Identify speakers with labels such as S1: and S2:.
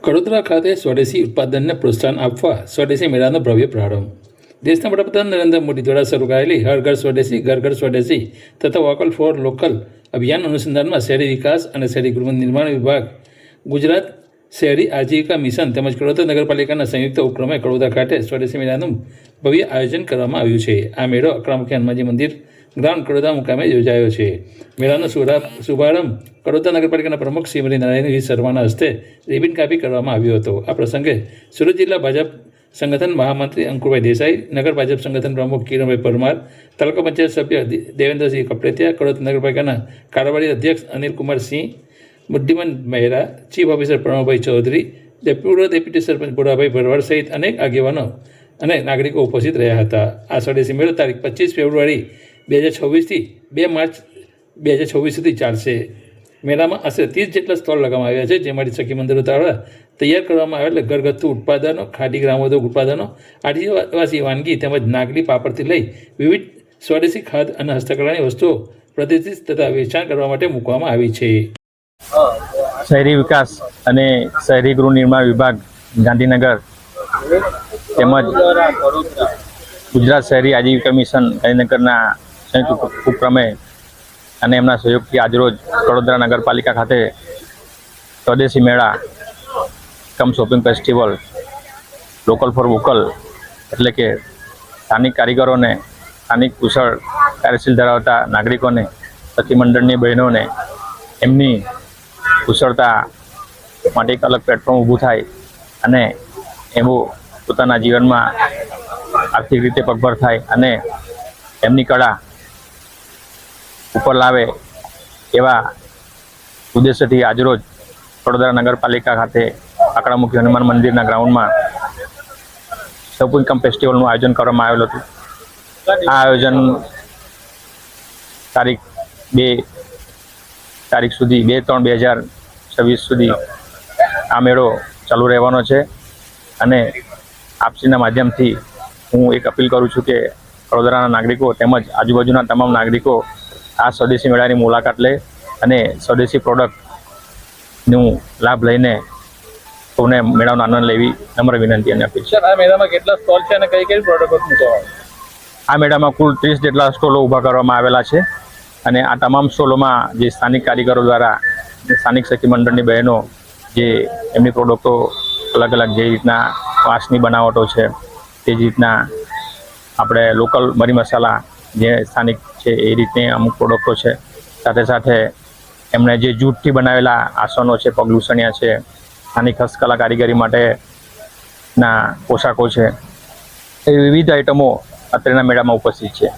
S1: કડોદરા ખાતે સ્વદેશી ઉત્પાદનને પ્રોત્સાહન આપવા સ્વદેશી મેળાનો ભવ્ય પ્રારંભ. દેશના વડાપ્રધાન નરેન્દ્ર મોદી દ્વારા શરૂ કરાયેલી હર ઘર સ્વદેશી ઘર ઘર સ્વદેશી તથા વોકલ ફોર લોકલ અભિયાન અનુસંધાનમાં શહેરી વિકાસ અને શહેરી ગૃહ નિર્માણ વિભાગ, ગુજરાત શહેરી આજીવિકા મિશન તેમજ કડોદરા નગરપાલિકાના સંયુક્ત ઉપક્રમે કડોદરા ખાતે સ્વદેશી મેળાનું ભવ્ય આયોજન કરવામાં આવ્યું છે. આ મેળો અકરામુખી હનુમાનજી મંદિર ગ્રાઉન્ડ કડોદરા મુકામે યોજાયો છે. મેળાનો શુભારંભ કડોદરા નગરપાલિકાના પ્રમુખ શ્રીમતી નારાયણ વી શર્માના હસ્તે રિબિન કાપી કરવામાં આવ્યો હતો. આ પ્રસંગે સુરત જિલ્લા ભાજપ સંગઠન મહામંત્રી અંકુરભાઈ દેસાઈ, નગર ભાજપ સંગઠન પ્રમુખ કિરણભાઈ પરમાર, તાલુકા પંચાયત સભ્ય દેવેન્દ્રસિંહ કપડેતિયા, કડોદરા નગરપાલિકાના કારોબારી અધ્યક્ષ Anilkumar Singh, Buddhiman Mehra, chief officer Pranavbhai Chaudhary, deputy sarpanch Gorabhai Bharwad સહિત અનેક આગેવાનો અને નાગરિકો ઉપસ્થિત રહ્યા હતા. આ સ્વદેશી મેળો તારીખ 25 ફેબ્રુઆરી 2026થી 2 માર્ચ 2026 સુધી ચાલશે. મેળામાં આશરે 30 જેટલા સ્ટોલ લગાવવામાં આવ્યા છે, જેમાંથી સખી મંદિરો દ્વારા તૈયાર કરવામાં આવેલા ઘરગથ્થુ ઉત્પાદનો, ખાદી ગ્રામોદ્યોગ ઉત્પાદનો, આદિવાસી વાનગી તેમજ નાગલી પાપડથી લઈ વિવિધ સ્વદેશી ખાદ્ય અને હસ્તકલાની વસ્તુઓ પ્રદર્શિત તથા વેચાણ કરવા માટે મૂકવામાં આવી છે.
S2: શહેરી વિકાસ અને શહેરી ગૃહ નિર્માણ વિભાગ ગાંધીનગર તેમજ ગુજરાત શહેરી આજીવિકા મિશન ગાંધીનગરના સંયુક્ત ઉપક્રમે અને એમના સહયોગથી આજરોજ કડોદરા નગરપાલિકા ખાતે સ્વદેશી મેળા cum shopping festival local for vocal એટલે કે સ્થાનિક કારીગરોને, સ્થાનિક કુશળ કાર્યશીલ ધરાવતા નાગરિકોને, સખી મંડળની બહેનોને એમની કુશળતા માટે એક અલગ પ્લેટફોર્મ ઊભું થાય અને એવું પોતાના જીવનમાં આર્થિક રીતે પગભર થાય અને એમની કળા ઉપર લાવે એવા ઉદ્દેશ્યથી આજરોજ વડોદરા નગરપાલિકા ખાતે અકરામુખી હનુમાન મંદિરના ગ્રાઉન્ડમાં શોપિંગ કમ ફેસ્ટિવલનું આયોજન કરવામાં આવેલું હતું. આ આયોજન તારીખ 2 સુધી 2/3/2026 સુધી આ મેળો ચાલુ રહેવાનો છે અને આપસીના માધ્યમથી હું એક અપીલ કરું છું કે વડોદરાના નાગરિકો તેમજ આજુબાજુના તમામ નાગરિકો આ સ્વદેશી મેળાની મુલાકાત લે અને સ્વદેશી પ્રોડક્ટનું લાભ લઈને સૌને મેળાનો આનંદ લેવી નમ્ર વિનંતી અને અપીલ છે.
S3: આ મેળામાં કેટલા સ્ટોલ છે અને કઈ કઈ પ્રોડક્ટ મૂકવામાં?
S2: આ મેળામાં કુલ 30 જેટલા સ્ટોલો ઊભા કરવામાં આવેલા છે અને આ તમામ સ્ટોલોમાં જે સ્થાનિક કારીગરો દ્વારા સ્થાનિક સખી મંડળની બહેનો જે એમની પ્રોડક્ટો અલગ અલગ જે રીતના વાંસની બનાવટો છે, તે જ રીતના આપણે લોકલ મરી મસાલા જે સ્થાનિક છે એ રીતની અમુક પ્રોડક્ટો છે. સાથે સાથે એમણે જે જૂટથી બનાવેલા આસનો છે, પગલુસણિયા છે, સ્થાનિક હસ્તકલા કારીગરી માટેના પોશાકો છે, એ વિવિધ આઇટમો અત્રેના મેળામાં ઉપસ્થિત છે.